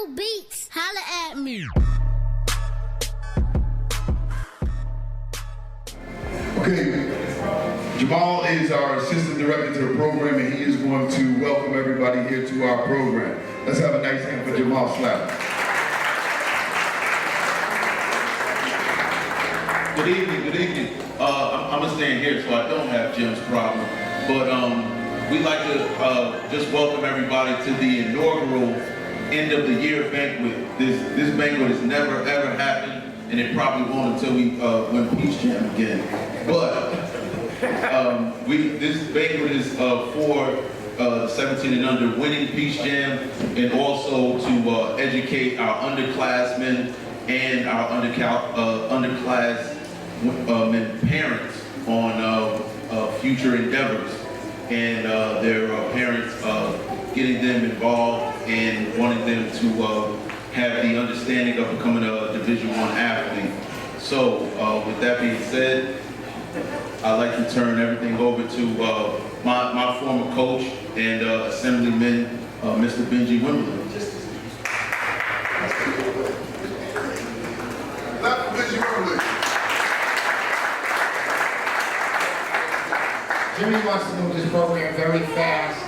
new beats, holla at me. Okay, Jamal is our assistant director to the program, and he is going to welcome everybody here to our program. Let's have a nice hand for Jamal Slap. Good evening, good evening. I'm gonna stand here so I don't have Jim's problem. But we'd like to just welcome everybody to the inaugural end of the year banquet. This banquet has never ever happened, and it probably won't until we win Peach Jam again. But this banquet is for 17 and under winning Peach Jam, and also to educate our underclassmen and our underclass parents on future endeavors, and their parents getting them involved and wanting them to have the understanding of becoming a Division I athlete. So with that being said, I'd like to turn everything over to my former coach and assemblyman, Mr. Benji Wimbledon. Jimmy wants to move this program very fast,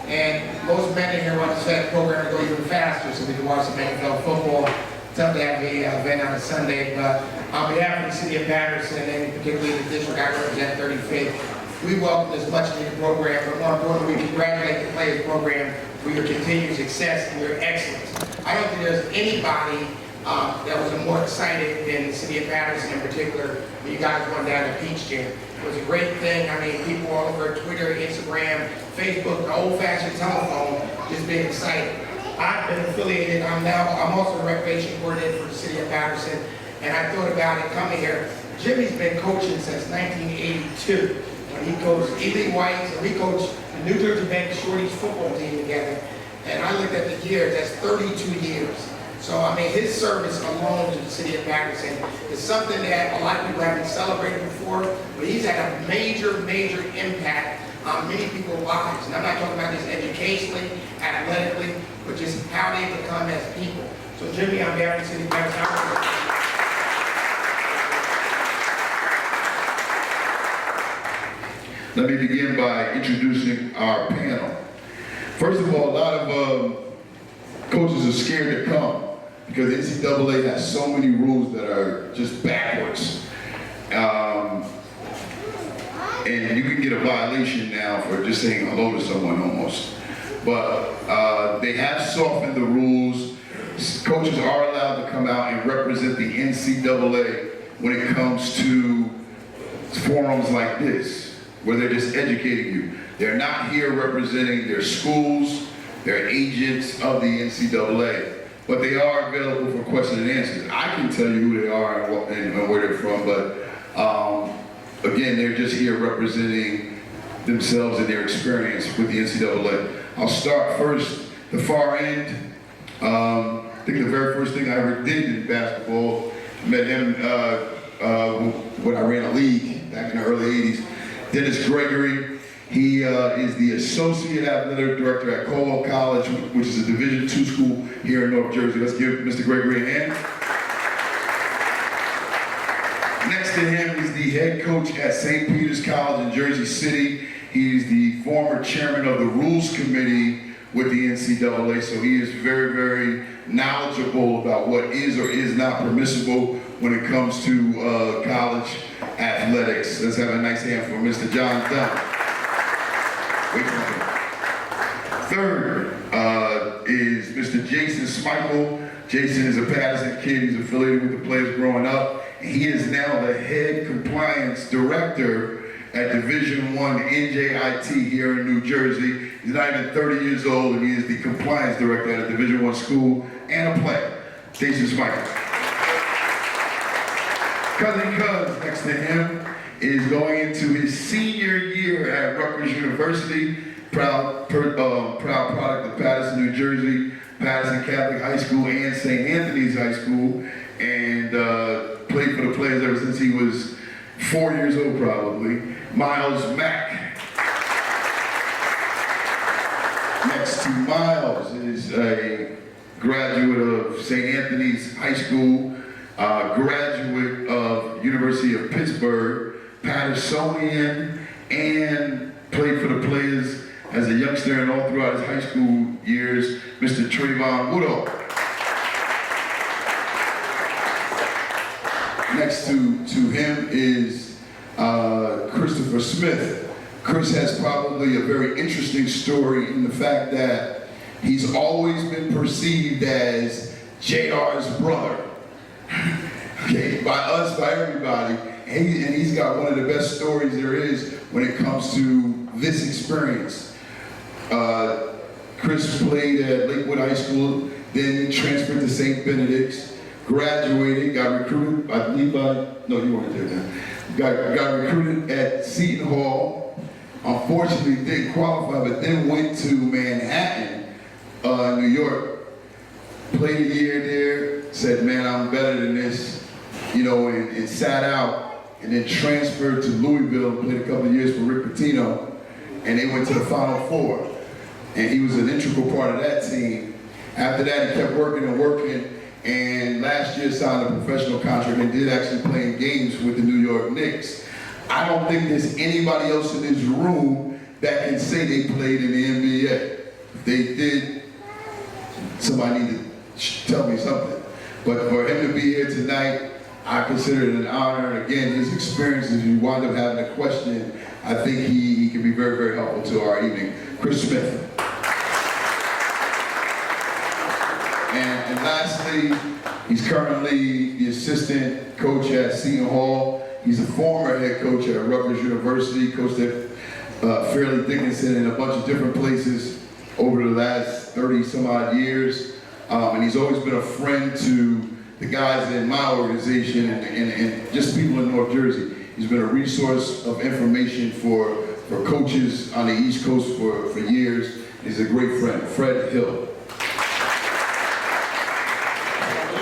and most men in here want to set the program to go even faster so we can watch some NFL football. Tough to have the event on a Sunday, but on behalf of the city of Patterson, and particularly the district I represent, 35th, we welcome this much needed program, but more importantly, we congratulate the Playaz program for your continued success and your excellence. I don't think there's anybody that was more excited than the city of Patterson in particular when you guys went down to Peach Jam. It was a great thing. I mean, people all over Twitter, Instagram, Facebook, the old-fashioned telephone, just being excited. I've been affiliated. I'm also a recreation coordinator for the city of Patterson, and I thought about it coming here. Jimmy's been coaching since 1982 when he coached Ely White, and we coached the New Jersey Bank Shorties football team together. And I looked at the years. That's 32 years. So, I mean, his service alone to the city of Banquet is something that a lot of people haven't celebrated before, but he's had a major, major impact on many people's lives. And I'm not talking about just educationally, athletically, but just how they become as people. So, Jimmy, on behalf of the city of Banquet, let me begin by introducing our panel. First of all, a lot of coaches are scared to come because the NCAA has so many rules that are just backwards. And you can get a violation now for just saying hello to someone almost. But they have softened the rules. Coaches are allowed to come out and represent the NCAA when it comes to forums like this, where they're just educating you. They're not here representing their schools, they're agents of the NCAA, but they are available for questions and answers. I can tell you who they are and where they're from, but again, they're just here representing themselves and their experience with the NCAA. I'll start first, the far end. I think the very first thing I ever did in basketball, met him when I ran a league back in the early 80s. Dennis Gregory. He is the Associate Athletic Director at Caldwell College, which is a Division II school here in North Jersey. Let's give Mr. Gregory a hand. Next to him is the head coach at St. Peter's College in Jersey City. He's the former chairman of the Rules Committee with the NCAA, so he is very, very knowledgeable about what is or is not permissible when it comes to college athletics. Let's have a nice hand for Mr. John Dunn. Third is Mr. Jason Smichael. Jason is a Patterson kid. He's affiliated with the Playaz growing up. He is now the head compliance director at Division I NJIT here in New Jersey. He's not even 30 years old, and he is the compliance director at a Division I school and a player. Jason Smichael. Cousin Cuz next to him is going into his senior year at Rutgers University, proud product of Patterson, New Jersey, Patterson Catholic High School and St. Anthony's High School, and played for the Playaz ever since he was 4 years old probably. Miles Mack. Next to Miles is a graduate of St. Anthony's High School, graduate of University of Pittsburgh, Pattersonian, and played for the Playaz as a youngster and all throughout his high school years, Mr. Trayvon Woodall. Next to him is Christopher Smith. Chris has probably a very interesting story in the fact that he's always been perceived as JR's brother. Okay, by us, by everybody. And he's got one of the best stories there is when it comes to this experience. Chris played at Lakewood High School, then transferred to St. Benedict's, graduated, got recruited, I believe no, you weren't there then. Got recruited at Seton Hall. Unfortunately, didn't qualify, but then went to Manhattan, New York. Played a year there, said, man, I'm better than this, you know, and sat out, and then transferred to Louisville, played a couple of years for Rick Pitino, and they went to the Final Four. And he was an integral part of that team. After that, he kept working and working, and last year signed a professional contract and did actually play in games with the New York Knicks. I don't think there's anybody else in this room that can say they played in the NBA. If they did, somebody need to tell me something. But for him to be here tonight, I consider it an honor. And again, his experience, if you wind up having a question, I think he can be very, very helpful to our evening. Chris Smith. And lastly, he's currently the assistant coach at Seton Hall. He's a former head coach at Rutgers University, coached at Fairleigh Dickinson and a bunch of different places over the last 30 some odd years. And he's always been a friend to the guys in my organization and just people in North Jersey. He's been a resource of information for coaches on the East Coast for years. He's a great friend, Fred Hill.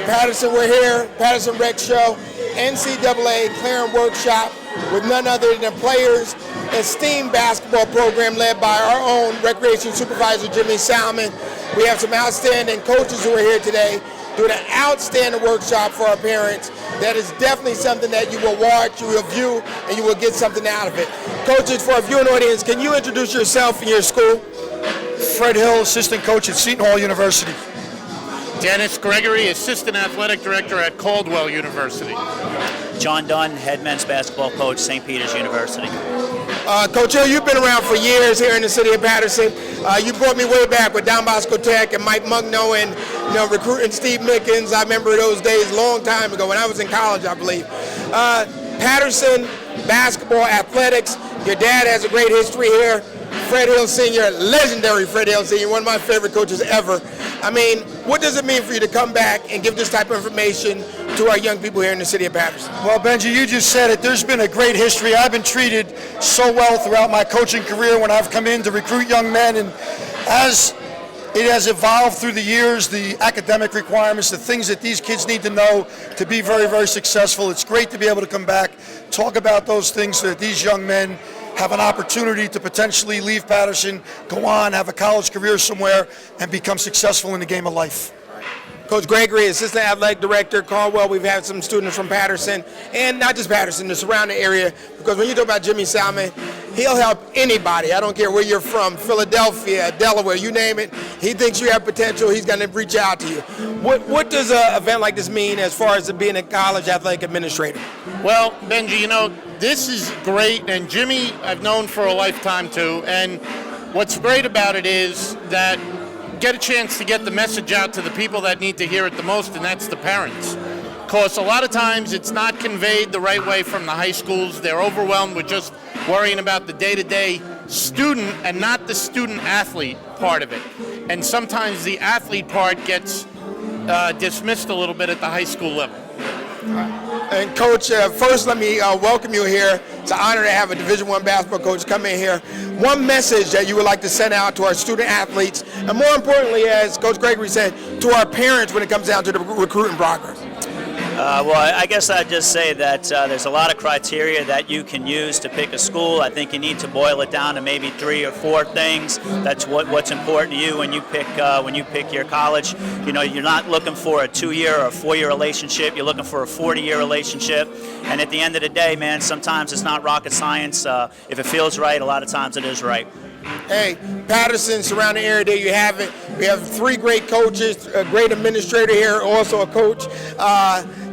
Patterson, we're here, Patterson Rec Show, NCAA Clearing Workshop with none other than Playaz esteemed basketball program led by our own recreation supervisor, Jimmy Salmon. We have some outstanding coaches who are here today doing an outstanding workshop for our parents. That is definitely something that you will watch, you will view, and you will get something out of it. Coaches, for our viewing audience, can you introduce yourself and your school? Fred Hill, assistant coach at Seton Hall University. Dennis Gregory, Assistant Athletic Director at Caldwell University. John Dunn, head men's basketball coach, St. Peter's University. Coach Hill, you've been around for years here in the city of Patterson. You brought me way back with Don Bosco Tech and Mike Mugno and recruiting Steve Mickens. I remember those days a long time ago when I was in college, I believe. Patterson, basketball, athletics. Your dad has a great history here. Fred Hill Sr., legendary Fred Hill Sr., one of my favorite coaches ever. I mean, what does it mean for you to come back and give this type of information to our young people here in the city of Patterson? Well, Benji, you just said it. There's been a great history. I've been treated so well throughout my coaching career when I've come in to recruit young men. And as it has evolved through the years, the academic requirements, the things that these kids need to know to be very, very successful, it's great to be able to come back, talk about those things so that these young men have an opportunity to potentially leave Patterson, go on, have a college career somewhere, and become successful in the game of life. Coach Gregory, Assistant Athletic Director, Caldwell. We've had some students from Patterson, and not just Patterson, the surrounding area, because when you talk about Jimmy Salmon, he'll help anybody. I don't care where you're from, Philadelphia, Delaware, you name it. He thinks you have potential, he's going to reach out to you. What does an event like this mean as far as being a college athletic administrator? Well, Benji, you know, this is great, and Jimmy I've known for a lifetime too, and what's great about it is that get a chance to get the message out to the people that need to hear it the most, and that's the parents. Because a lot of times it's not conveyed the right way from the high schools. They're overwhelmed with just worrying about the day-to-day student and not the student-athlete part of it. And sometimes the athlete part gets dismissed a little bit at the high school level. And Coach, first let me welcome you here. It's an honor to have a Division I basketball coach come in here. One message that you would like to send out to our student athletes, and more importantly, as Coach Gregory said, to our parents when it comes down to the recruiting progress. Well, I guess I'd just say that there's a lot of criteria that you can use to pick a school. I think you need to boil it down to maybe 3 or 4 things. That's what's important to you when you pick your college. You know, you're not looking for a 2-year or a 4-year relationship. You're looking for a 40-year relationship. And at the end of the day, man, sometimes it's not rocket science. If it feels right, a lot of times it is right. Hey, Patterson, surrounding area, there you have it. We have 3 great coaches, a great administrator here, also a coach.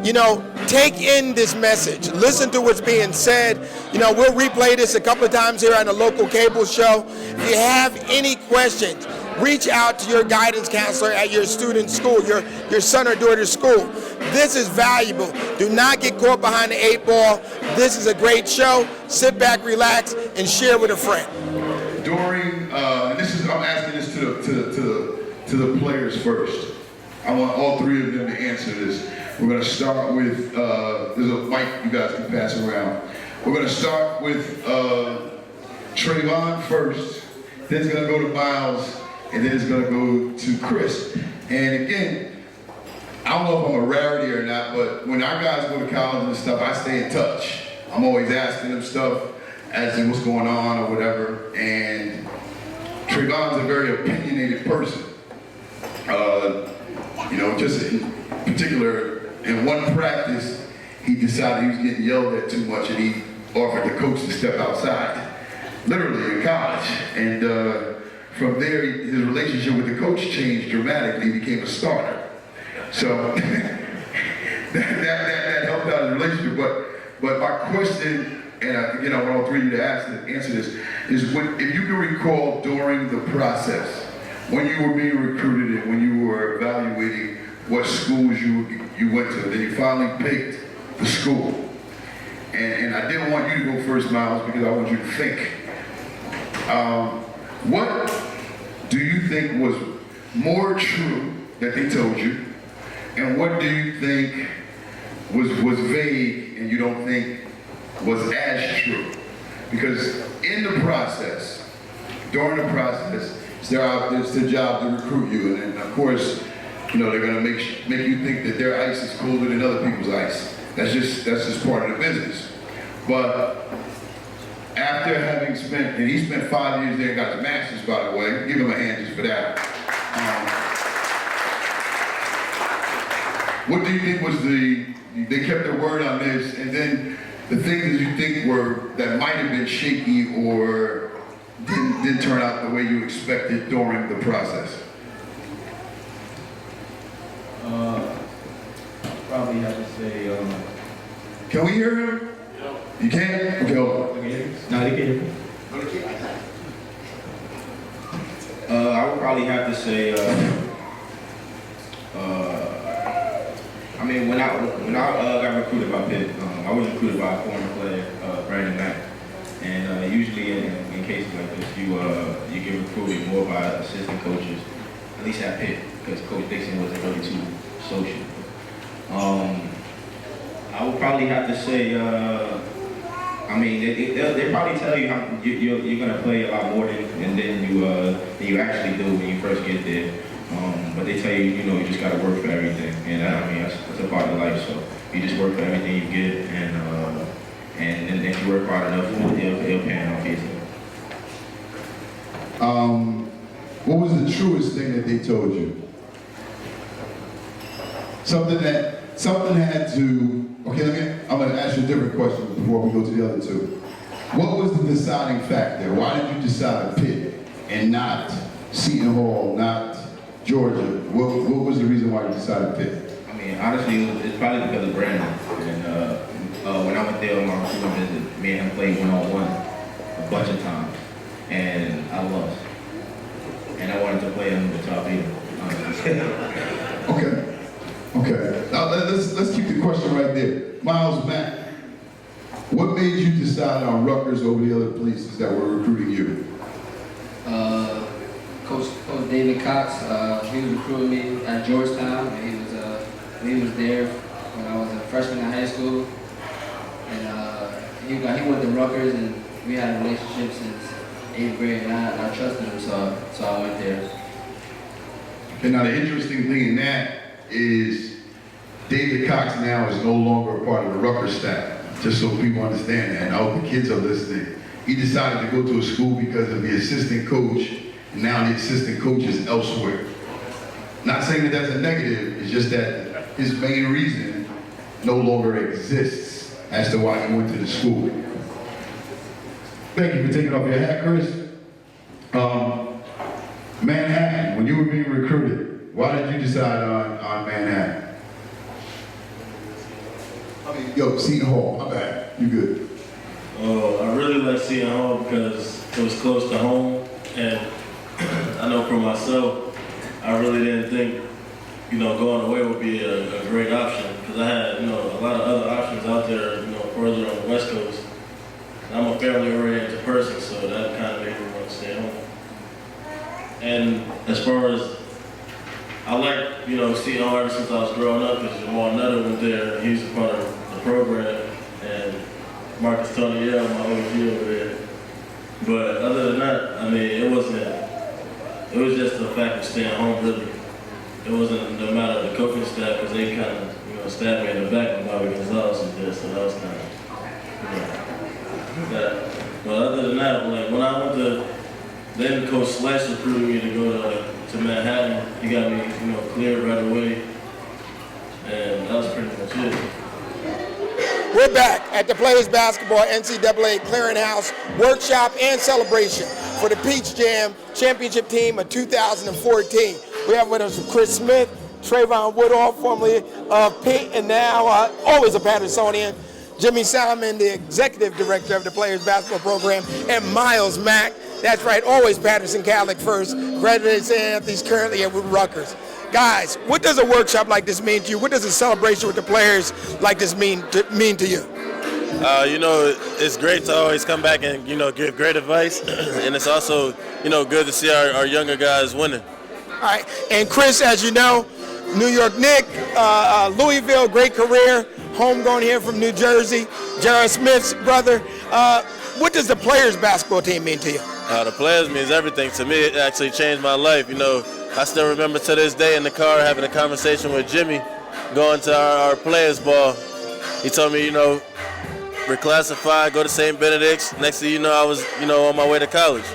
You know, take in this message. Listen to what's being said. You know, we'll replay this a couple of times here on the local cable show. If you have any questions, reach out to your guidance counselor at your student school, your son or daughter's school. This is valuable. Do not get caught behind the 8 ball. This is a great show. Sit back, relax, and share with a friend. During, I'm asking this to the players first. I want all 3 of them to answer this. We're going to start with, there's a mic you guys can pass around. We're going to start with Trayvon first, then it's going to go to Miles, and then it's going to go to Chris. And again, I don't know if I'm a rarity or not, but when our guys go to college and stuff, I stay in touch. I'm always asking them stuff as to what's going on or whatever. And Trayvon's a very opinionated person. You know, just in particular, in one practice, he decided he was getting yelled at too much and he offered the coach to step outside, literally in college. And from there, his relationship with the coach changed dramatically. He became a starter. So that helped out his relationship. But my question, and again, I want all 3 of you to answer this, is if you can recall during the process, when you were being recruited and when you were evaluating what schools you went to, then you finally picked the school. And I didn't want you to go first, Miles, because I want you to think. What do you think was more true that they told you? And what do you think was vague and you don't think was as true? Because in the process, during the process, it's their job to recruit you. And of course, you know, they're gonna make you think that their ice is colder than other people's ice. That's just part of the business. But after having spent, and he spent 5 years there and got his master's, by the way, give him a hand just for that. What do you think was they kept their word on this, and then the things that you think that might have been shaky or didn't turn out the way you expected during the process? Probably have to say, Can we hear him? No. You can't? Okay, hold on. No, they can't hear me. I would probably have to say, I mean, when I got recruited by Pitt, I was recruited by a former player, Brandon Mack. And usually in cases like this, you get recruited more by assistant coaches, at least at Pitt, because Coach Dixon wasn't really too social. I would probably have to say, I mean, they'll probably tell you how you're going to play a lot more than you actually do when you first get there. But they tell you, you know, you just got to work for everything. And I mean, that's a part of life. So you just work for everything you get, and if you work hard enough, it'll pan off easy. What was the truest thing that they told you? Something had to, okay, I'm going to ask you a different question before we go to the other 2. What was the deciding factor? Why did you decide Pitt and not Seton Hall, not Georgia? What was the reason why you decided Pitt? I mean, honestly, it's probably because of Brandon. And when I went there on my recruiting visit, me and him played one-on-one a bunch of times, and I lost. And I wanted to play him the top either, honestly. Okay. Now let's keep the question right there. Miles Mack, what made you decide on Rutgers over the other places that were recruiting you? Coach David Cox, he was recruiting me at Georgetown, and he was there when I was a freshman in high school. And he went to Rutgers, and we had a relationship since 8th grade, and I trusted him, so I went there. Okay, now the interesting thing in that is David Cox now is no longer a part of the Rutgers staff, just so people understand that, and I hope the kids are listening. He decided to go to a school because of the assistant coach, and now the assistant coach is elsewhere. Not saying that that's a negative, it's just that his main reason no longer exists as to why he went to the school. Thank you for taking off your hat, Chris. Manhattan, when you were being recruited, why did you decide on Manhattan? Seton Hall, my bad, you good. I really like Seton Hall because it was close to home, and I know for myself, I really didn't think, going away would be a great option because I had, a lot of other options out there, further on the West Coast. And I'm a family-oriented person, so that kind of made me want to stay home. And as far as, I like, Seton Hall ever since I was growing up because Jamal Nutter went there, he was a part of the program, and Marcus Tony, my OG over there. But other than that, it was just the fact of staying home, really. It wasn't no matter the coaching staff, because they kind of, stabbed me in the back when Bobby Gonzalez was there, so that was kind of, that. But other than that, when I went to, then Coach Slash recruited me to go to Manhattan. He got me, cleared right away, and that was pretty much it. We're back at the Playaz Basketball NCAA Clearinghouse Workshop and Celebration for the Peach Jam Championship Team of 2014. We have with us Chris Smith, Trayvon Woodall, formerly of Pitt, and now always a Pattersonian, Jimmy Salmon, the Executive Director of the Playaz Basketball Program, and Miles Mack. That's right, always Patterson Catholic first, graduated St. Anthony's, currently at Rutgers. Guys, what does a workshop like this mean to you? What does a celebration with the players like this mean to you? It's great to always come back and, give great advice. And it's also, good to see our younger guys winning. All right. And Chris, as you know, New York Knick, Louisville, great career, homegrown here from New Jersey, J.R. Smith's brother. What does the Playaz basketball team mean to you? The Playaz means everything. To me, it actually changed my life. I still remember to this day in the car having a conversation with Jimmy, going to our Playaz ball. He told me, reclassify, go to St. Benedict's. Next thing you know, I was, on my way to college.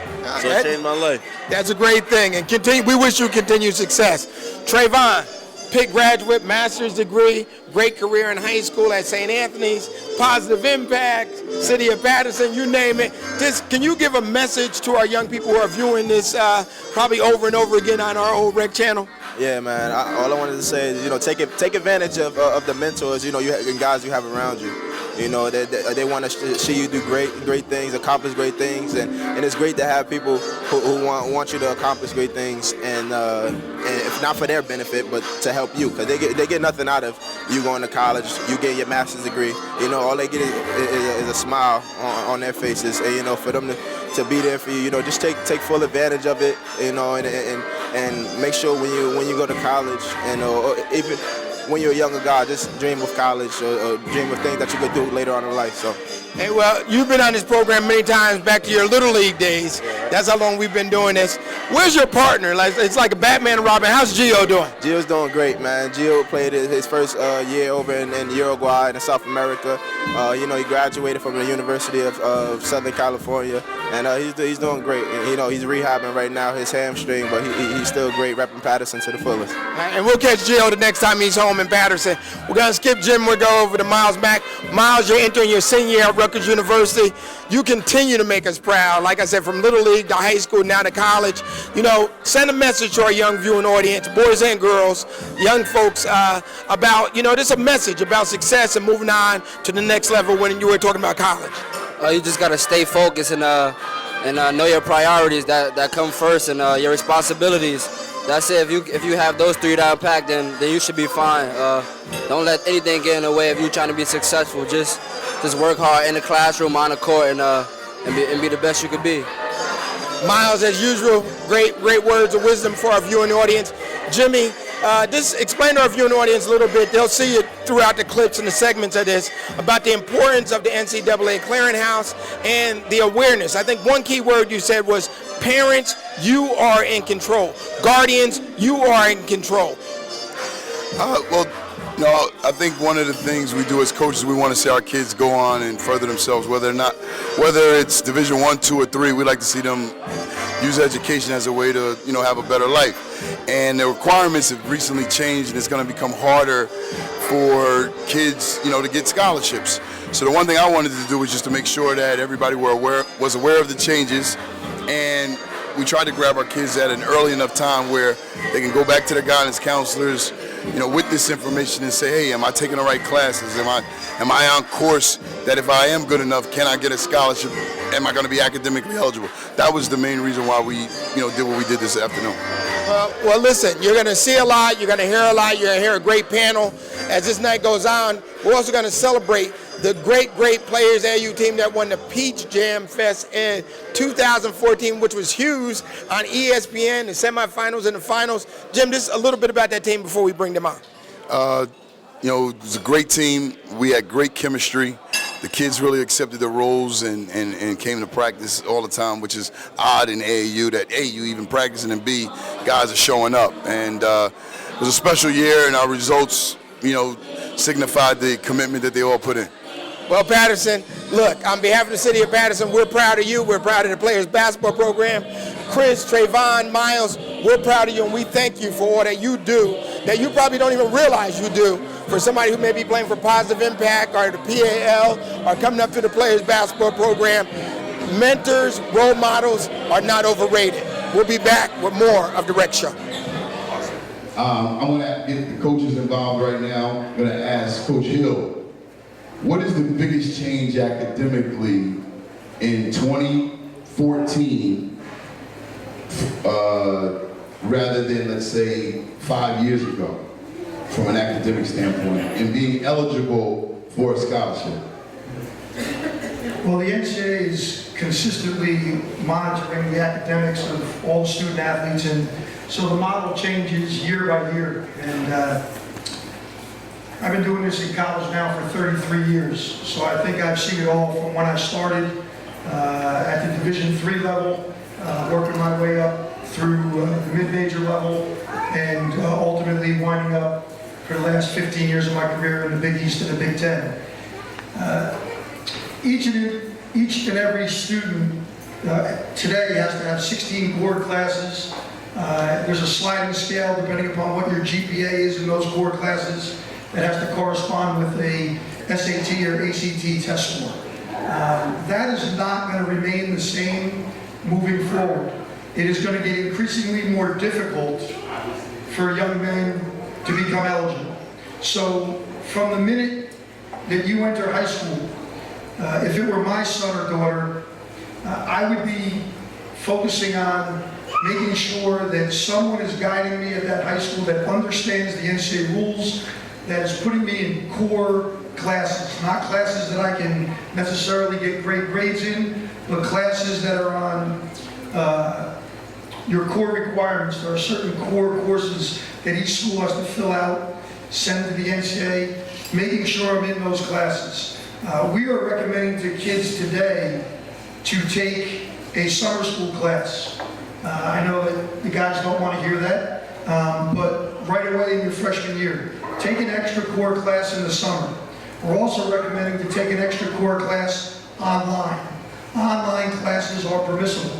So it changed my life. That's a great thing, and we wish you continued success. Trayvon, Pitt graduate, master's degree, great career in high school at St. Anthony's, positive impact, city of Patterson, you name it. Can you give a message to our young people who are viewing this probably over and over again on our old rec channel? Yeah, man. All I wanted to say is, take advantage of the mentors, and guys you have around you. They want to see you do great things, accomplish great things, and it's great to have people who want you to accomplish great things, and if not for their benefit, but to help you, because they get nothing out of you going to college, you getting your master's degree. All they get is a smile on their faces, and for them to be there for you, just take full advantage of it, and make sure when you go to college, or even when you're a younger guy, just dream of college or dream of things that you could do later on in life. So. Hey, well, you've been on this program many times back to your Little League days. That's how long we've been doing this. Where's your partner? It's like a Batman and Robin. How's Gio doing? Gio's doing great, man. Gio played his first year over in Uruguay and in South America. He graduated from the University of Southern California, and he's doing great. He's rehabbing right now his hamstring, but he's still great, repping Patterson to the fullest. Right, and we'll catch Gio the next time he's home in Patterson. We're going to skip Jim. We'll go over to Miles Mack. Miles, you're entering your senior year at Rutgers University. You continue to make us proud. Like I said, from Little League to high school, now to college. Send a message to our young viewing audience, boys and girls, young folks, about, just a message about success and moving on to the next level when you were talking about college. You just got to stay focused and know your priorities that come first, and your responsibilities. That's it. If you have those three down packed, then you should be fine. Don't let anything get in the way of you trying to be successful. Just work hard in the classroom, on the court, and be the best you could be. Miles, as usual, great words of wisdom for our viewing audience. Jimmy, just explain to our viewing audience a little bit. They'll see it throughout the clips and the segments of this about the importance of the NCAA Clearinghouse and the awareness. I think one key word you said was parents, you are in control. Guardians, you are in control. Well, No, I think one of the things we do as coaches, we want to see our kids go on and further themselves, whether it's Division I, II, or III, we like to see them use education as a way to, have a better life. And the requirements have recently changed, and it's going to become harder for kids, to get scholarships. So the one thing I wanted to do was just to make sure that everybody was aware of the changes, and we tried to grab our kids at an early enough time where they can go back to their guidance counselors, with this information and say, hey, am I taking the right classes? Am I on course that if I am good enough, can I get a scholarship? Am I going to be academically eligible? That was the main reason why we, did what we did this afternoon. Well, listen, you're going to see a lot, you're going to hear a lot, you're going to hear a great panel. As this night goes on, we're also going to celebrate the great Players AU team that won the Peach Jam Fest in 2014, which was huge on ESPN, the semifinals and the finals. Jim, just a little bit about that team before we bring them on. It was a great team. We had great chemistry. The kids really accepted their roles and came to practice all the time, which is odd in AAU, that AAU even practicing and B, guys are showing up. And it was a special year, and our results, signified the commitment that they all put in. Well, Patterson, look, on behalf of the city of Patterson, we're proud of you. We're proud of the Players basketball program. Chris, Trayvon, Miles, we're proud of you, and we thank you for all that you do, that you probably don't even realize you do, for somebody who may be playing for Positive Impact or the PAL or coming up to the Players basketball program. Mentors, role models are not overrated. We'll be back with more of The Rec Show. I'm going to get the coaches involved right now. I'm going to ask Coach Hill, what is the biggest change academically in 2014 rather than, let's say, 5 years ago from an academic standpoint and being eligible for a scholarship? Well, the NCAA is consistently monitoring the academics of all student athletes, and so the model changes year by year. And I've been doing this in college now for 33 years, so I think I've seen it all from when I started at the Division III level, working my way up through the mid-major level, and ultimately winding up for the last 15 years of my career in the Big East and the Big Ten. Each and every student today has to have 16 core classes. There's a sliding scale depending upon what your GPA is in those core classes that has to correspond with a SAT or ACT test score. That is not going to remain the same moving forward. It is going to get increasingly more difficult for young men to become eligible. So from the minute that you enter high school, if it were my son or daughter, I would be focusing on making sure that someone is guiding me at that high school that understands the NCAA rules, that is putting me in core classes, not classes that I can necessarily get great grades in, but classes that are on your core requirements. There are certain core courses that each school has to fill out, send to the NCAA, making sure I'm in those classes. We are recommending to kids today to take a summer school class. I know that the guys don't want to hear that, but right away in your freshman year, take an extra core class in the summer. We're also recommending to take an extra core class online. Online classes are permissible.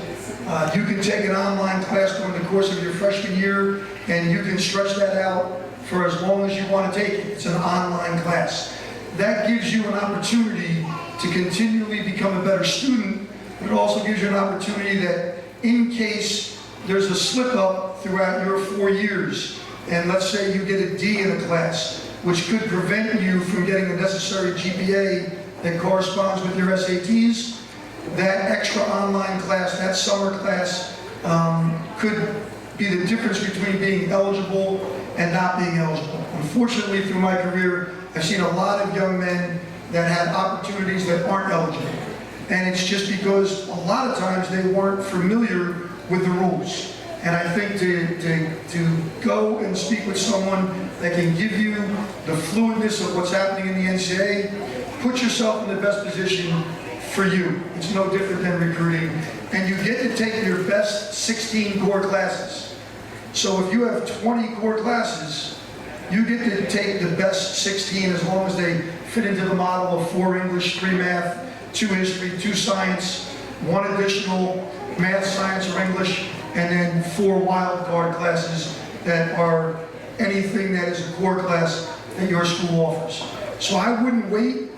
You can take an online class during the course of your freshman year, and you can stretch that out for as long as you want to take it. It's an online class. That gives you an opportunity to continually become a better student, but it also gives you an opportunity that in case there's a slip up throughout your 4 years, and let's say you get a D in a class, which could prevent you from getting the necessary GPA that corresponds with your SATs, that extra online class, that summer class, could be the difference between being eligible and not being eligible. Unfortunately, through my career, I've seen a lot of young men that had opportunities that aren't eligible. And it's just because a lot of times they weren't familiar with the rules. And I think to go and speak with someone that can give you the fluidness of what's happening in the NCAA, put yourself in the best position for you. It's no different than recruiting. And you get to take your best 16 core classes. So if you have 20 core classes, You get to take the best 16 as long as they fit into the model of 4 English, 3 math, 2 history, 2 science, 1 additional math, science, or English, and then 4 wild card classes that are anything that is a core class that your school offers. So I wouldn't wait.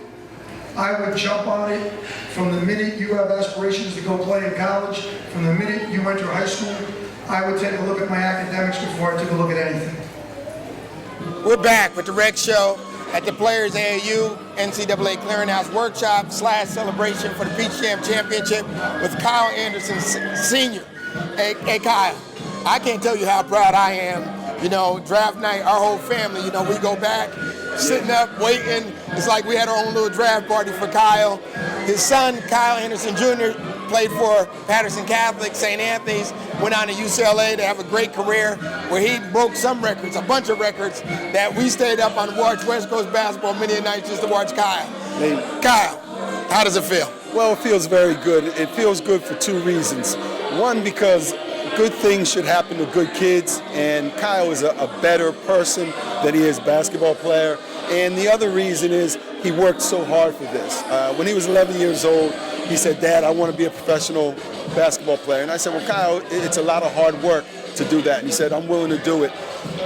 I would jump on it from the minute you have aspirations to go play in college, from the minute you enter high school. I would take a look at my academics before I took a look at anything. We're back with the Rec Show at the Playaz AAU NCAA Clearinghouse Workshop / celebration for the Peach Jam Championship with Kyle Anderson Sr. Hey Kyle, I can't tell you how proud I am. You know, draft night, our whole family, you know, we go back, sitting up, waiting. It's like we had our own little draft party for Kyle. His son, Kyle Anderson Jr., played for Patterson Catholic, St. Anthony's, went on to UCLA to have a great career where he broke some records, a bunch of records, that we stayed up on watch West Coast basketball many nights just to watch Kyle. Kyle, how does it feel? Well, it feels very good. It feels good for 2 reasons. One, because good things should happen to good kids, and Kyle is a better person than he is basketball player. And the other reason is he worked so hard for this. When he was 11 years old, he said, "Dad, I want to be a professional basketball player." And I said, "Well, Kyle, it's a lot of hard work to do that." And he said, "I'm willing to do it."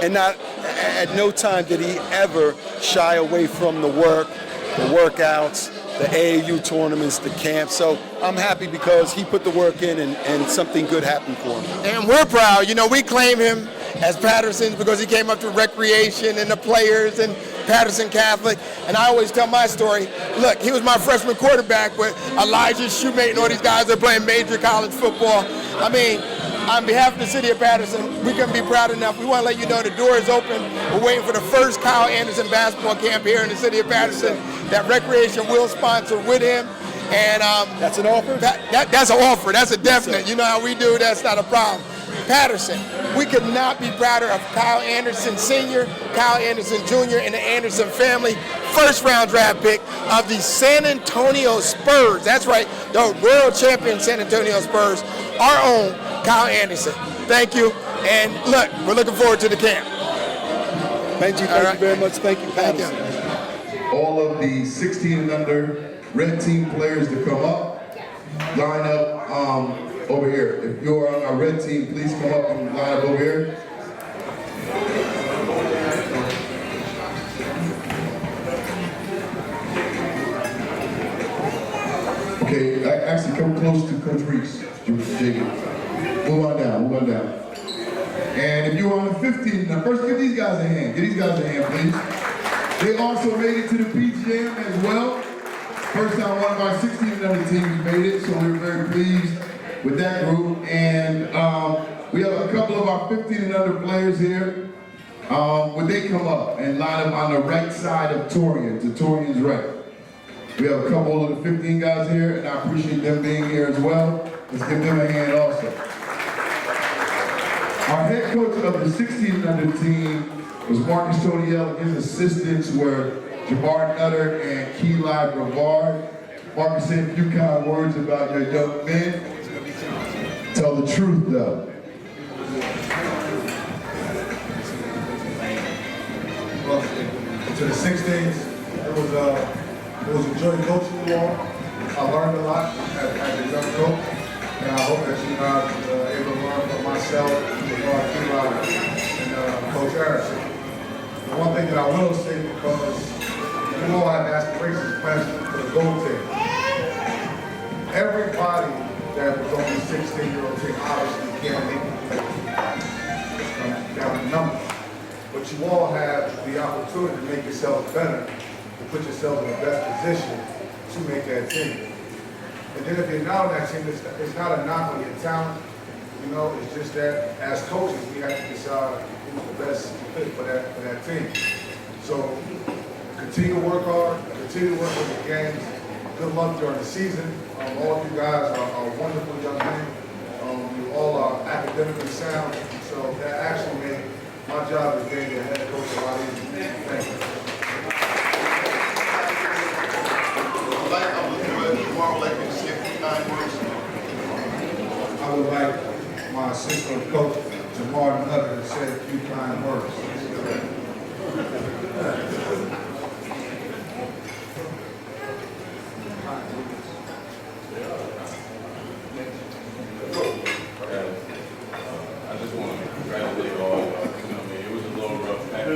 And at no time did he ever shy away from the work, the workouts, the AAU tournaments, the camps. So I'm happy because he put the work in and something good happened for him. And we're proud. You know, we claim him as Patterson's because he came up through recreation and the Players and Patterson Catholic. And I always tell my story. Look, he was my freshman quarterback with Elijah Shoemate and all these guys that are playing major college football. I mean, on behalf of the city of Patterson, we couldn't be proud enough. We want to let you know the door is open. We're waiting for the first Kyle Anderson basketball camp here in the city of Patterson that Recreation will sponsor with him. And that's an offer? That's an offer. That's a definite. You know how we do. That's not a problem. Patterson, we could not be prouder of Kyle Anderson Sr., Kyle Anderson Jr., and the Anderson family. First-round draft pick of the San Antonio Spurs. That's right, the world champion San Antonio Spurs. Our own Kyle Anderson. Thank you. And look, we're looking forward to the camp. Thank you very much. Thank you, Patterson. All of the 16 and under red team players to come up, line up over here. If you're on our red team, please come up and line up over here. Okay, actually come close to Coach Reese, Jacob. Move on down. And if you're on the 15, now first give these guys a hand. Give these guys a hand, please. They also made it to the Peach Jam as well. First time one of our 16 and under teams made it, so we were very pleased with that group. And we have a couple of our 15 and under players here. Would they come up and line up on the right side of Torian, to Torian's right? We have a couple of the 15 guys here, and I appreciate them being here as well. Let's give them a hand also. Our head coach of the 16 and under team was Marcus Todiel. His assistants were Jabbar Nutter and Keelan Brevard. Marcus said a few kind words about your young men. Tell the truth, though. Well, to the 16s, it was a joy coaching you all. I learned a lot as a young coach, and I hope that you guys are able to learn from myself, Jabbar, Keelan, and Coach Harrison. The one thing that I will say, because you all have aspirations plans for the gold team. Everybody that was on the 16-year-old team obviously can't make it down the numbers. But you all have the opportunity to make yourselves better, to put yourselves in the best position to make that team. And then if you're not on that team, it's not a knock on your talent. You know, it's just that as coaches, we have to decide who's the best fit for that team. So continue to work hard, continue to work with the games. Good luck during the season. All of you guys are wonderful young men. You all are academically sound. So that actually made my job as being the head coach a lot easier. Thank you. I would like my assistant coach, Jamar Nutter, to say a few kind words. I just want to congratulate all. It was a little rough patch. We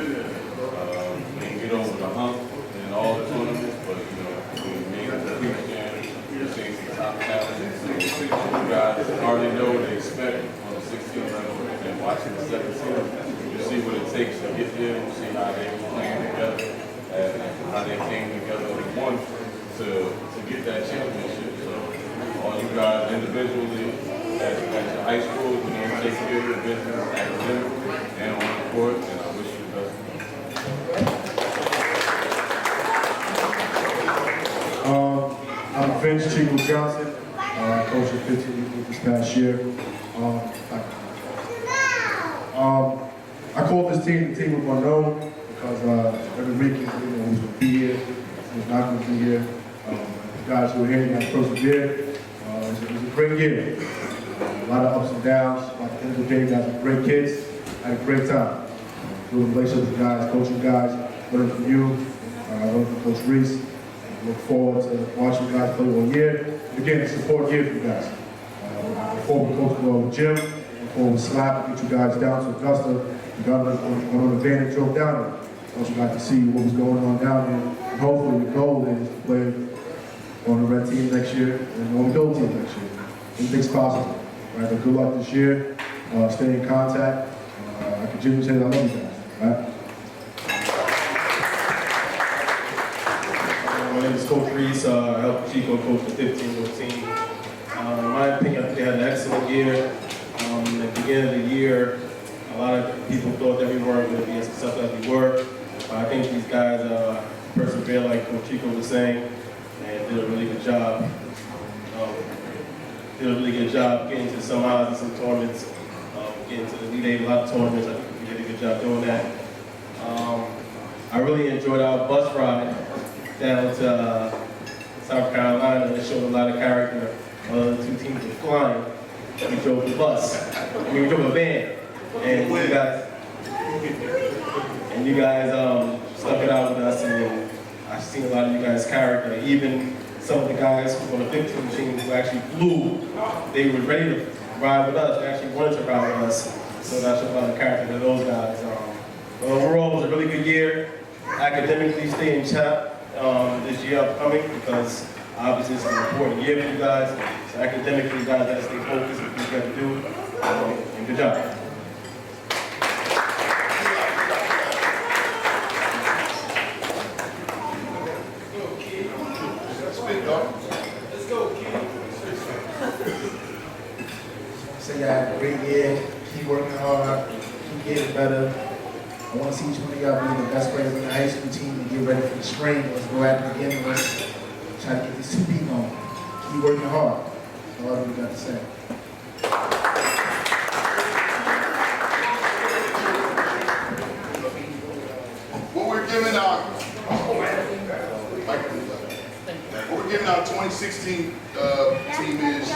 didn't get over the hump in all the tournaments, but we made it to the game. We're seeing some top talent. So you guys already know what they expect on the 16th level, and watching the 17th, you see what it takes to get there. You see how they were playing together, and how they came together as one to get that championship. So all you guys individually, as your high school, take care of your business academically and on the court, and I wish you the best. I'm Vince Chico Johnson, coach of 15 youth this past year. I called this team the team we're going to know because every week who's going to be here, who's not going to be here. The guys who are here, you guys persevered. It was a great year. A lot of ups and downs. At the end of the day, guys were great kids. I had a great time. Building relationships with guys, coaching guys, learning from you, learning from Coach Reese. Look forward to watching you guys play all year. And again, it's an important year for you guys. Before we coach with Jim, before we slap and get you guys down to Augusta, we got on the van and drove down there. I want you guys to see what was going on down there. And hopefully the goal is to play on the red team next year and on the gold team next year. Anything's possible. Right, but good luck this year. Stay in contact. I can genuinely say that I love you guys. Right? My name is Coach Reese. I help Chico coach the 15-year-old team. In my opinion, I think they had an excellent year. At the beginning of the year, a lot of people thought that we weren't going to be as successful as we were. I think these guys persevered, like Coach Chico was saying, and did a really good job. Did a really good job getting to some odds and some tournaments, getting to the Elite Eight, a lot of tournaments. I think we did a good job doing that. I really enjoyed our bus ride down to South Carolina. It showed a lot of character. The two teams were flying. We drove the bus. We drove a van, and you guys stuck it out with us. And I've seen a lot of you guys' character. Even some of the guys who were on the 15 team who actually flew, they were ready to ride with us. They actually wanted to ride with us. So that showed a lot of character to those guys. But overall, it was a really good year. Academically, stay in check this year upcoming because obviously it's an important year for you guys. So academically, you guys got to stay focused on what you got to do. And good job. Let's go, kid. Say y'all had a great year. Keep working hard. Keep getting better. I want to see each one of y'all be the best players in the high school team and get ready for the spring. Let's go at it again and let's try to get this 2P going. Keep working hard. That's all we got to say. What we're giving our 2016 team is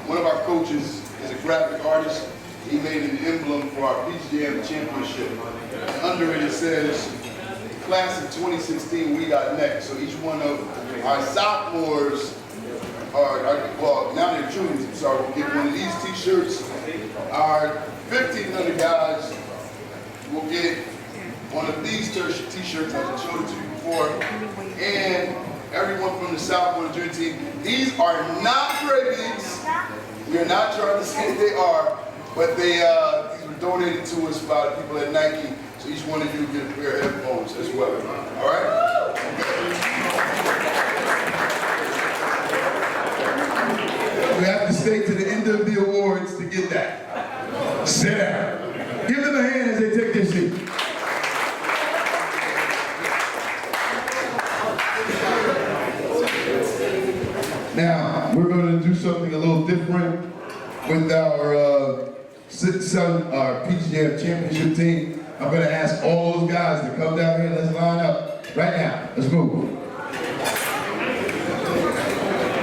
one of our coaches is a graphic artist. He made an emblem for our Peach Jam Championship. And under it, it says, class of 2016, we got next. So each one of our sophomores, well, now they're juniors, I'm sorry, will get one of these t-shirts. Our 15 other guys will get one of these t-shirts, as I showed it to you before. And everyone from the South on the junior team, these are not grades. We are not trying to say they are. But these were donated to us by the people at Nike, so each one of you get a pair of headphones as well. All right? You have to stay to the end of the awards to get that. Sit down. Give them a hand as they take their seat. Now, we're going to do something a little different with our our Peach Jam Championship team. I'm going to ask all those guys to come down here. Let's line up right now. Let's move.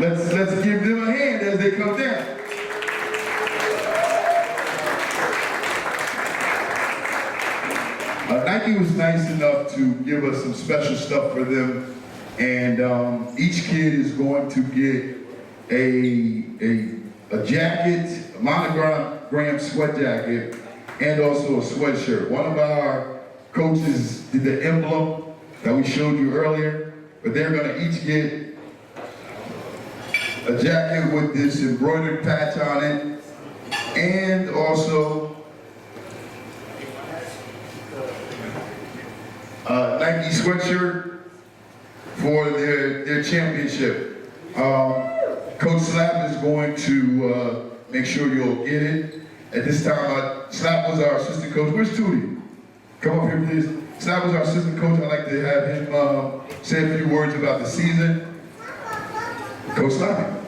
Let's give them a hand as they come down. A Nike was nice enough to give us some special stuff for them, and each kid is going to get a jacket, a monogram sweat jacket, and also a sweatshirt. One of our coaches did the emblem that we showed you earlier, but they're gonna each get a jacket with this embroidered patch on it, and also a Nike sweatshirt for their championship. Coach Slap is going to make sure you'll get it. At this time, Slap was our assistant coach. Where's Tootie? Come up here, please. Slap was our assistant coach. I'd like to have him say a few words about the season. Coach Slap.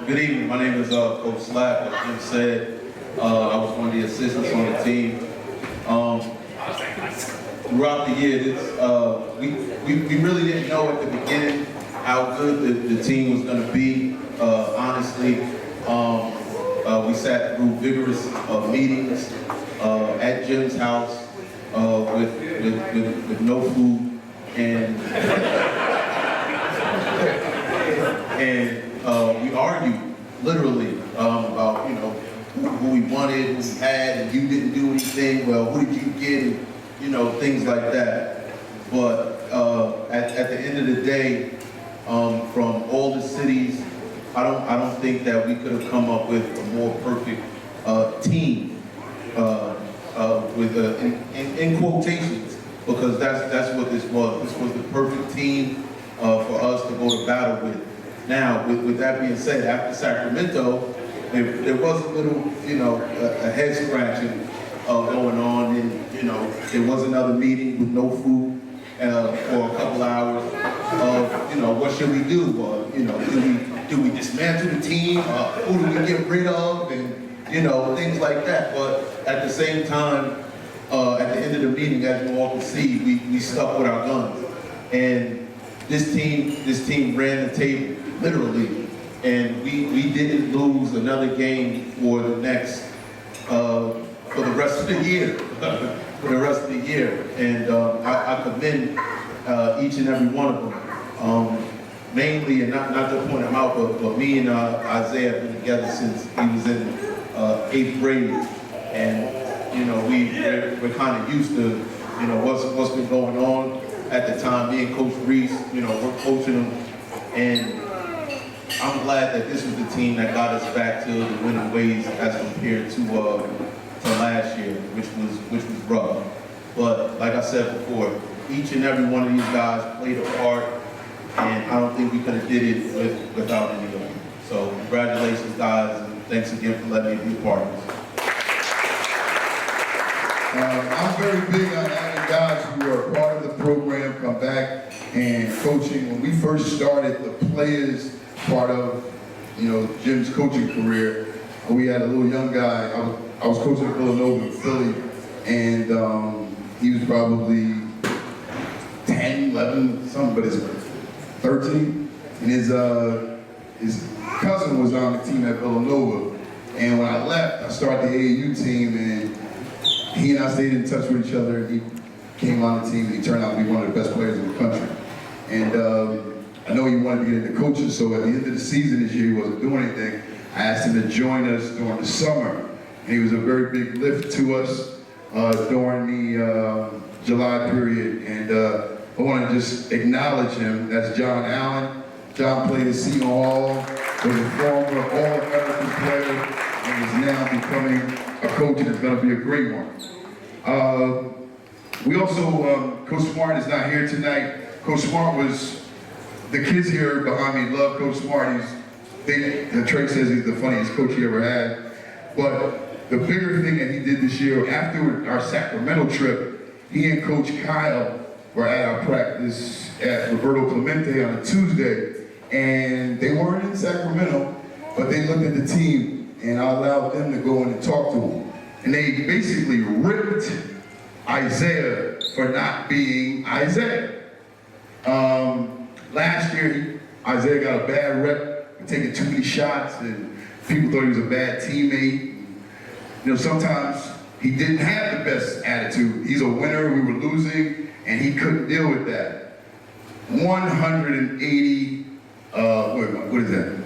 Good evening. My name is Coach Slap. Like Jim said, I was one of the assistants on the team. Throughout the year, we really didn't know at the beginning how good the team was going to be. Honestly, we sat through vigorous meetings at Jim's house with no food, and we argued literally about who we wanted, who we had, and you didn't do anything. Well, who did you get? And, things like that. But at the end of the day, from all the cities, I don't think that we could have come up with a more perfect team with in quotations, because that's what this was. This was the perfect team for us to go to battle with. Now, with that being said, after Sacramento, there was a little, a head scratching going on, and there was another meeting with no food for a couple hours of, what should we do? Do we dismantle the team? Who do we get rid of? And things like that. But at the same time, at the end of the meeting, as you all can see, we stuck with our guns, and this team ran the table literally, and we didn't lose another game for the next. For the rest of the year, and I commend each and every one of them. Mainly, and not to point them out, but me and Isaiah have been together since he was in 8th grade, and we're kind of used to what's been going on at the time. Me and Coach Reese, we're coaching them, and I'm glad that this was the team that got us back to the winning ways as compared to last year, which was rough. But like I said before, each and every one of these guys played a part, and I don't think we could have did it without any of them. So congratulations, guys, and thanks again for letting me be a part of this. I'm very big on having guys who are part of the program come back and coaching. When we first started the Playaz part of Jim's coaching career, we had a little young guy. I was coaching at Villanova in Philly, and he was probably 10, 11, something, but he's 13. And his cousin was on the team at Villanova. And when I left, I started the AAU team, and he and I stayed in touch with each other. He came on the team, and he turned out to be one of the best players in the country. And I know he wanted to get into coaching, so at the end of the season this year, he wasn't doing anything. I asked him to join us during the summer. And he was a very big lift to us during the July period. And I want to just acknowledge him. That's John Allen. John played at Seton Hall, was a former All-American player, and is now becoming a coach, and it's going to be a great one. We also, Coach Smart is not here tonight. Coach Smart was, the kids here behind me love Coach Smart. Trey says he's the funniest coach he ever had. But the bigger thing that he did this year, after our Sacramento trip, he and Coach Kyle were at our practice at Roberto Clemente on a Tuesday, and they weren't in Sacramento, but they looked at the team, and I allowed them to go in and talk to them. And they basically ripped Isaiah for not being Isaiah. Last year, Isaiah got a bad rep for taking too many shots, and people thought he was a bad teammate. Sometimes He didn't have the best attitude. He's a winner, we were losing, and he couldn't deal with that. 180, what is that?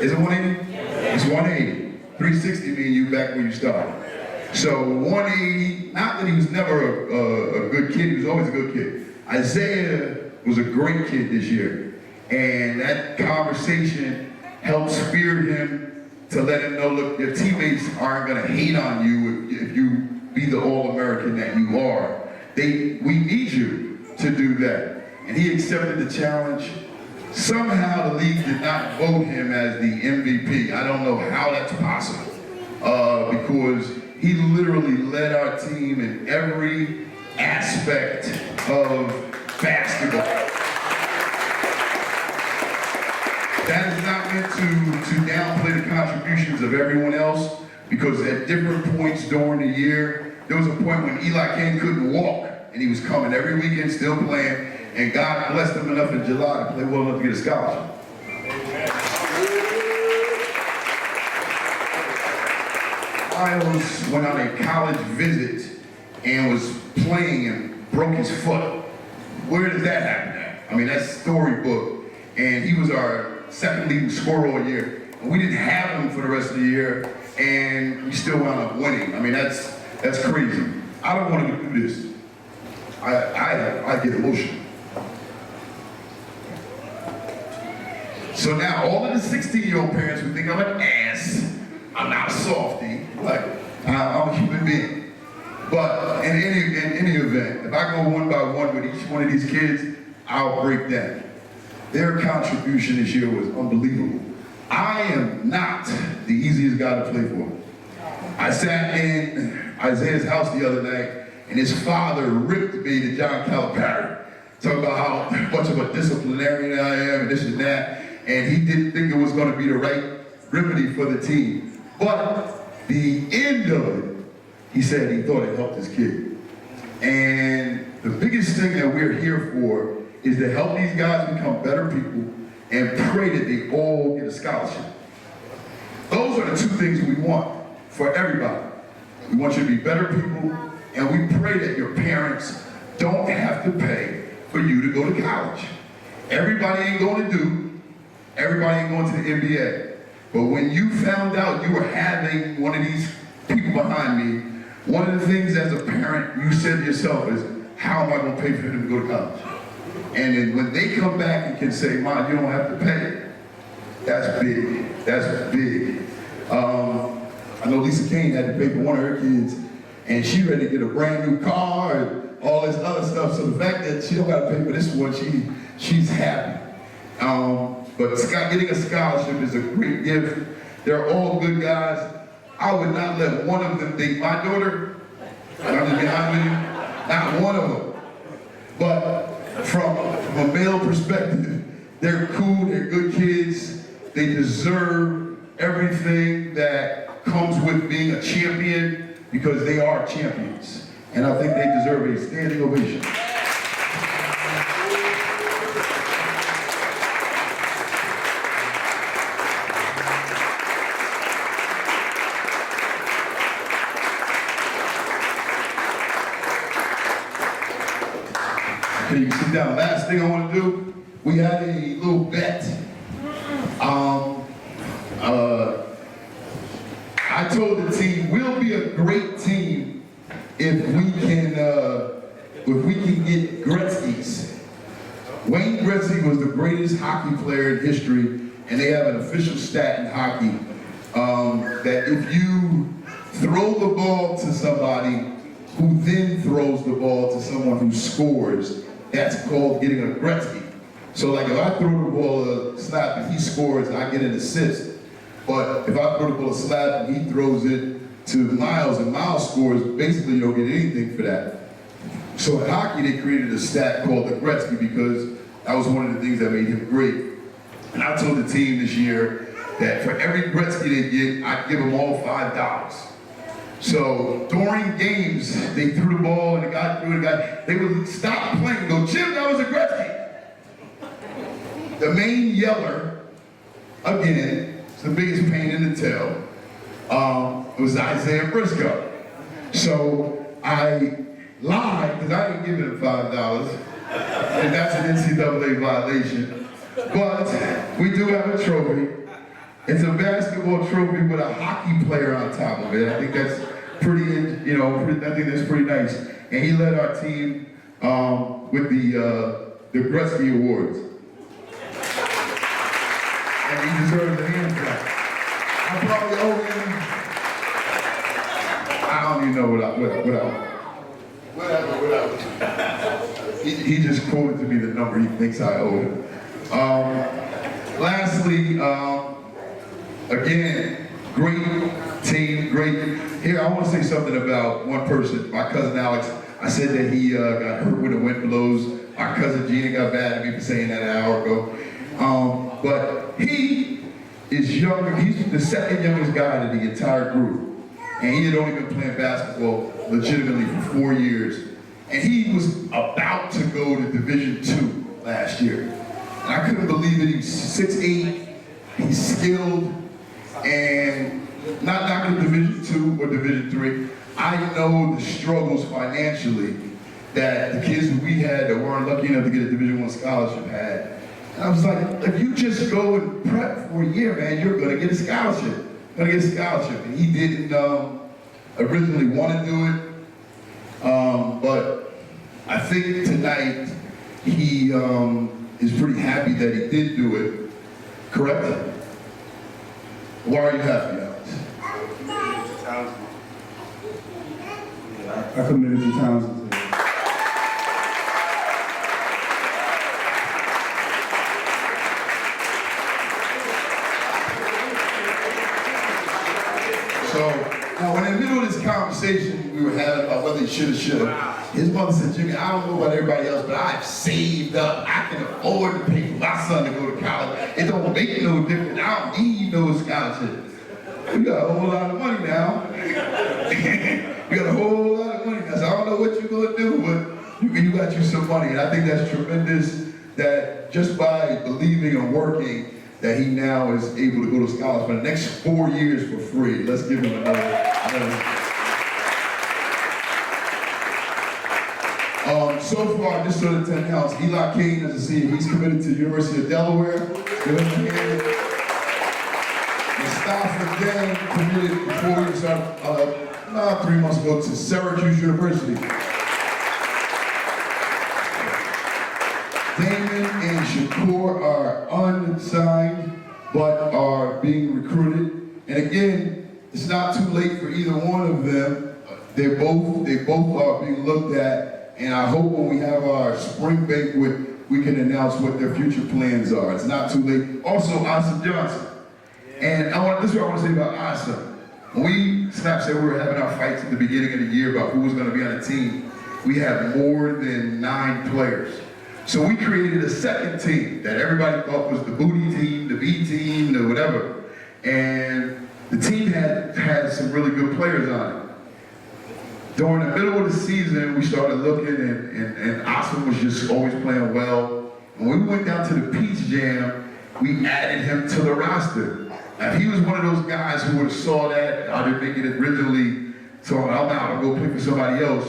Is it 180? It's 180. 360 meaning you back where you started. So 180, not that he was never a good kid, he was always a good kid. Isaiah was a great kid this year. And that conversation helped spirit him to let him know, look, your teammates aren't gonna hate on you if you be the All-American that you are. We need you to do that. And he accepted the challenge. Somehow the league did not vote him as the MVP. I don't know how that's possible, because he literally led our team in every aspect of basketball. That is not meant to downplay the contributions of everyone else, because at different points during the year, there was a point when Eli King couldn't walk, and he was coming every weekend, still playing, and God blessed him enough in July to play well enough to get a scholarship. Miles went on a college visit and was playing and broke his foot. Where did that happen at? I mean, that's storybook. And he was our second leading scorer all year. And we didn't have him for the rest of the year, and we still wound up winning. I mean, that's crazy. I don't want to do this. I get emotional. So now all of the 16-year-old parents who think I'm an ass, I'm not a softie, like I'm a human being. But in any event, if I go one by one with each one of these kids, I'll break down. Their contribution this year was unbelievable. I am not the easiest guy to play for. I sat in Isaiah's house the other night, and his father ripped me to John Calipari, talking about how much of a disciplinarian I am and this and that, and he didn't think it was going to be the right remedy for the team. But the end of it, he said he thought it helped his kid. And the biggest thing that we're here for is to help these guys become better people and pray that they all get a scholarship. Those are the two things we want for everybody. We want you to be better people, and we pray that your parents don't have to pay for you to go to college. Everybody ain't going to Duke. Everybody ain't going to the NBA. But when you found out you were having one of these people behind me, one of the things as a parent you said to yourself is, how am I going to pay for them to go to college? And then when they come back and can say, Mom, you don't have to pay, that's big. That's big. I know Lisa Kane had to pay for one of her kids, and she ready to get a brand new car and all this other stuff. So the fact that she don't got to pay for this one, she's happy. But getting a scholarship is a great gift. They're all good guys. I would not let one of them date my daughter. I'm just being honest with you. Not one of them. But from a male perspective, they're cool, they're good kids. They deserve everything that comes with being a champion, because they are champions. And I think they deserve a standing ovation. Okay, you can sit down. Last thing I want to do, we had a little bet. I told the team, we'll be a great team if we can get Gretzky's. Wayne Gretzky was the greatest hockey player in history, and they have an official stat in hockey that if you throw the ball to somebody who then throws the ball to someone who scores, that's called getting a Gretzky. So like if I throw the ball a slap and he scores, I get an assist. But if I throw the ball a slap and he throws it to Miles and Miles scores, basically you don't get anything for that. So in hockey, they created a stat called the Gretzky because that was one of the things that made him great. And I told the team this year that for every Gretzky they get, I'd give them all $5. So during games, they threw the ball and the guy threw it, they would stop playing and go, Jim, that was a Gretzky. The main yeller, again, it's the biggest pain in the tail. was Isaiah Briscoe. So I lied, because I didn't give him $5, and that's an NCAA violation. But we do have a trophy. It's a basketball trophy with a hockey player on top of it. I think that's pretty, I think that's pretty nice. And he led our team with the Gretzky Awards. And he deserves a hand clap. I probably owe him, I don't even know whatever. He just quoted to me the number he thinks I owe him. Lastly, again, great team, great. Here, I want to say something about one person, my cousin Alex. I said that he got hurt when the wind blows. Our cousin Gina got mad at me for saying that an hour ago. But he is younger. He's the second youngest guy in the entire group. And he had only been playing basketball legitimately for 4 years. And he was about to go to Division II last year. And I couldn't believe it. He's 6'8", he's skilled, and not knocking Division II or Division III. I know the struggles financially that the kids that we had that weren't lucky enough to get a Division I scholarship had. And I was like, if you just go and prep for a year, man, you're gonna get a scholarship. And he didn't originally want to do it, but I think tonight he is pretty happy that he did do it. Correct? Why are you happy, Alex? I committed to Townsend. So, now in the middle of this conversation we were having about whether he should or should, his mother said, Jimmy, I don't know about everybody else, but I've saved up. I can afford to pay for my son to go to college. It don't make no difference. I don't need no scholarship. We got a whole lot of money now. We got a whole lot of money now. So I don't know what you're gonna do, but you got you some money. And I think that's tremendous that just by believing and working, that he now is able to go to college for the next 4 years for free. Let's give him another. So far, just so the 10 counts, Eli King, as a senior, he's committed to the University of Delaware. Give him a hand. And Stafford Gang committed before he started, 3 months ago, to Syracuse University. Damon and Shakur are unsigned, but are being recruited. And again, it's not too late for either one of them. They both are being looked at. And I hope when we have our spring banquet, we can announce what their future plans are. It's not too late. Also, Asim Johnson. And this is what I want to say about Asim. When we, Snap said we were having our fights at the beginning of the year about who was going to be on the team, we had more than 9 players. So we created a second team that everybody thought was the booty team, the B team, the whatever. And the team had some really good players on it. During the middle of the season, we started looking, and Asim was just always playing well. And when we went down to the Peach Jam, we added him to the roster. Now, if he was one of those guys who would have saw that, I didn't make it originally, so I'm out, I'll go play for somebody else,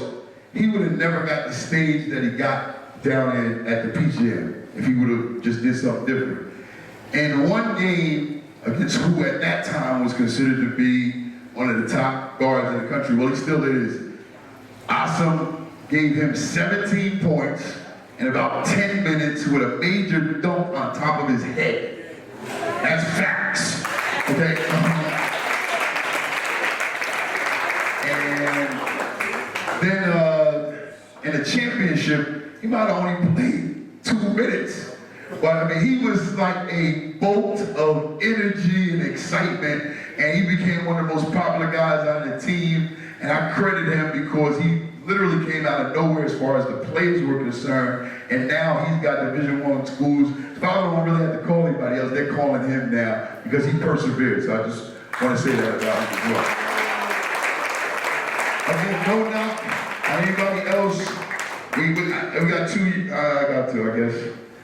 he would have never got the stage that he got down at the Peach Jam if he would have just did something different. And one game against who at that time was considered to be one of the top guards in the country, well, he still is, Asim gave him 17 points in about 10 minutes with a major dunk on top of his head. That's facts, okay? And then in the championship, he might have only played 2 minutes. But I mean, he was like a bolt of energy and excitement, and he became one of the most popular guys on the team. And I credit him because he literally came out of nowhere as far as the players were concerned, and now he's got Division I schools. So I don't really have to call anybody else, they're calling him now because he persevered. So I just want to say that about him as well. Again, no knock on anybody else. We got 2, I got 2, I guess.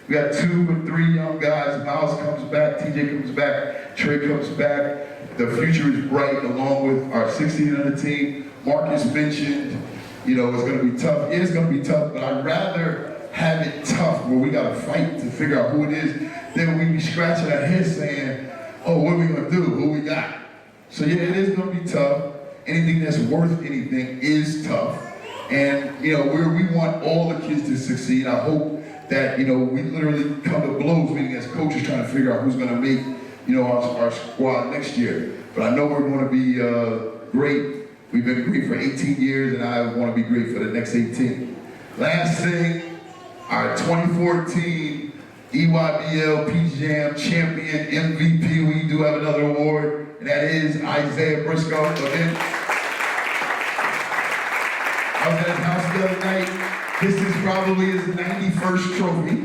We got 2 and 3 young guys. Miles comes back, TJ comes back, Trey comes back. The future is bright along with our 16 and under team. Marcus mentioned, you know, it's going to be tough. It's going to be tough, but I'd rather have it tough where we got to fight to figure out who it is than we be scratching our heads saying, oh, what are we going to do? Who we got? So yeah, it is going to be tough. Anything that's worth anything is tough. And, you know, we want all the kids to succeed. I hope that, you know, we literally come to blows meeting as coaches trying to figure out who's going to make, you know, our squad next year. But I know we're going to be great. We've been great for 18 years, and I want to be great for the next 18. Last thing, our 2014 EYBL Peach Jam Champion MVP. We do have another award, and that is Isaiah Briscoe. Again, I was at his house the other night. This is probably his 91st trophy.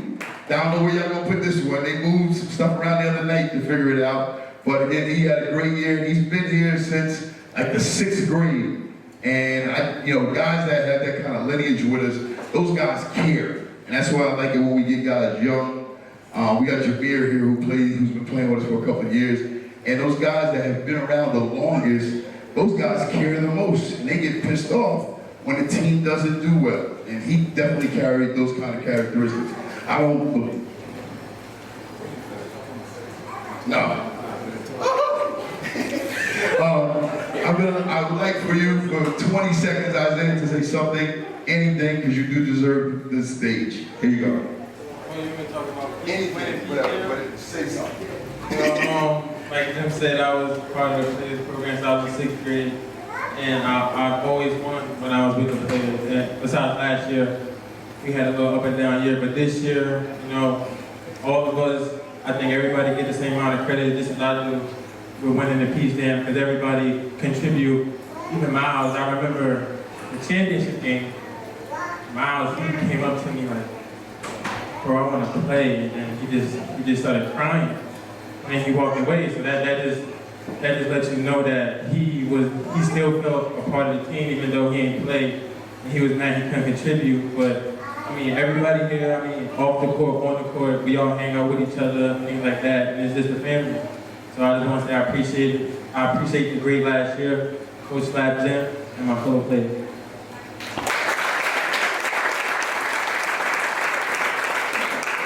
I don't know where y'all gonna put this one. They moved some stuff around the other night to figure it out. But again, he had a great year, and he's been here since like the 6th grade. And you know, guys that have that kind of lineage with us, those guys care. And that's why I like it when we get guys young. We got Jameer here who's been playing with us for a couple of years. And those guys that have been around the longest, those guys care the most. And they get pissed off when the team doesn't do well. And he definitely carried those kind of characteristics. I don't believe. No. I would like for you for 20 seconds, Isaiah, to say something, anything, because you do deserve this stage. Here you go. Well, you can talk about anything, whatever, but say something. Like Jim said, I was part of the Playaz program since I was in 6th grade. And I've always won when I was with the Playaz. And besides last year, we had a little up and down year, but this year, you know, all of us, I think everybody get the same amount of credit. Just a lot of them were winning the Peach Jam because everybody contribute. Even Miles, I remember the championship game. Miles, he came up to me like, bro, I want to play, and then he just started crying, and then he walked away. So that just lets you know that he still felt a part of the team, even though he ain't played, and he was mad he couldn't contribute. But I mean, everybody here, I mean, off the court, on the court, we all hang out with each other, things like that, and it's just a family. So I just want to say I appreciate it. I appreciate the great last year, Coach Slap Jim, and my fellow players.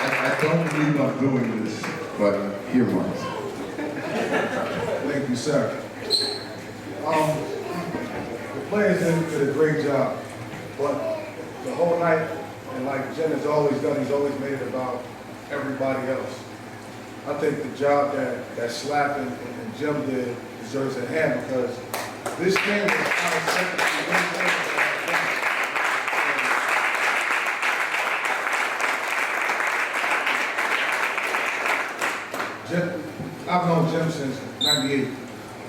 I don't believe I'm doing this, but here, Marcus. Thank you, sir. The players did a great job, but the whole night, and like Jen has always done, he's always made it about everybody else. I think the job that Slap and Jim did deserves a hand because this game was kind of second to one. I've known Jim since '98,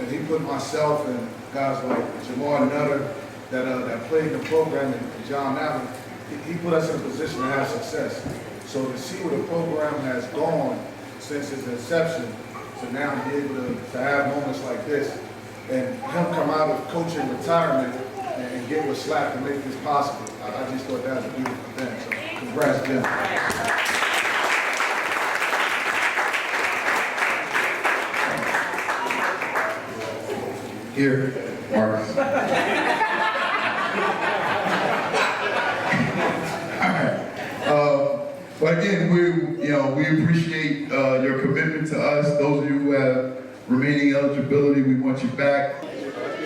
and he put myself and guys like Jamar Nutter that played the program and John Allen, he put us in a position to have success. So to see where the program has gone since its inception, to now be able to have moments like this, and him come out of coaching retirement and get with Slap to make this possible, I just thought that was a beautiful thing. So congrats, Jim. Here, Marcus. All right. But again, we appreciate your commitment to us. Those of you who have remaining eligibility, we want you back.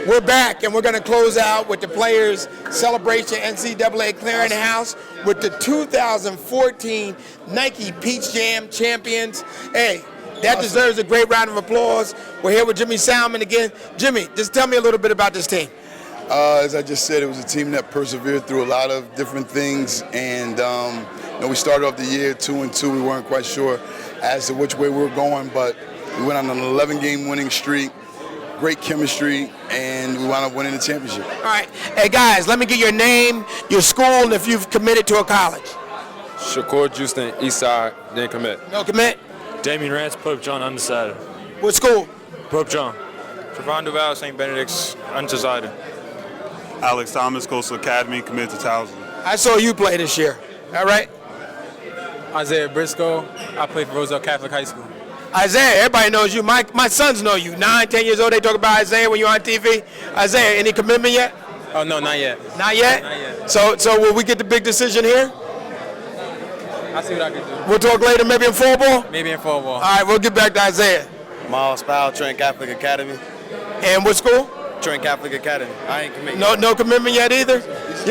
We're back, and we're going to close out with the Players Celebration NCAA Clearinghouse with the 2014 Nike Peach Jam champions. Hey, that deserves a great round of applause. We're here with Jimmy Salmon again. Jimmy, just tell me a little bit about this team. As I just said, it was a team that persevered through a lot of different things, and we started off the year 2-2. We weren't quite sure as to which way we were going, but we went on an 11-game winning streak, great chemistry, and we wound up winning the championship. All right. Hey, guys, let me get your name, your school, and if you've committed to a college. Shakur Justin, Eastside, didn't commit. No commit? Damien Rance, Pope John, undecided. What school? Pope John. Trevon Duval, St. Benedict's, undecided. Alex Thomas, Coastal Academy, committed to Towson. I saw you play this year. All right? Isaiah Briscoe. I play for Roselle Catholic High School. Isaiah, everybody knows you. My sons know you. 9, 10 years old, they talk about Isaiah when you're on TV. Isaiah, any commitment yet? Oh, no, not yet. Not yet? Not yet. So will we get the big decision here? I'll see what I can do. We'll talk later, maybe in fall ball? Maybe in fall ball. All right, we'll get back to Isaiah. Miles Powell, Trent Catholic Academy. And what school? Trent Catholic Academy. I ain't committed. No commitment yet either?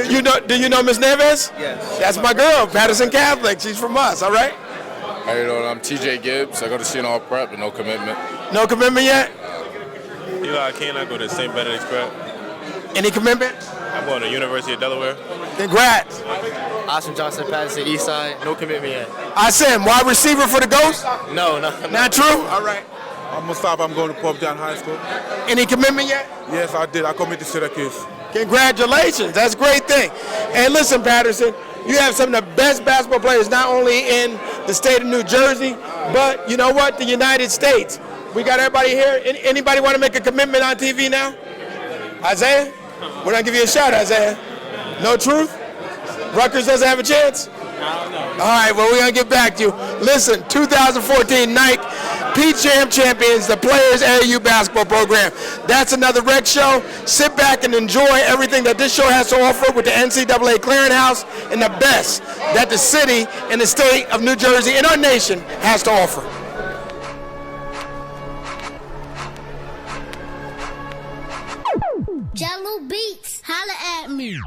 You know? Do you know Miss Neves? Yes. That's my girl, Patterson Catholic. She's from us, all right? How you doing? I'm TJ Gibbs. I go to CNR Prep, but no commitment. No commitment yet? Eli King, I go to St. Benedict's Prep. Any commitment? I'm going to University of Delaware. Congrats. Austin Johnson, Patterson, Eastside. No commitment yet. Asim, wide receiver for the Ghost? No. Not true? All right. I'm Mustafa. I'm going to Pope John High School. Any commitment yet? Yes, I did. I committed to Syracuse. Congratulations. That's a great thing. And listen, Patterson, you have some of the best basketball players not only in the state of New Jersey, but you know what? The United States. We got everybody here. Anybody want to make a commitment on TV now? Isaiah? We're going to give you a shot, Isaiah. No truth? Rutgers doesn't have a chance? I don't know. All right, well, we're going to get back to you. Listen, 2014 Nike Peach Jam Champions, the Playaz AAU basketball program. That's another rec show. Sit back and enjoy everything that this show has to offer with the NCAA Clearinghouse and the best that the city and the state of New Jersey and our nation has to offer. Jello Beats, holla at me.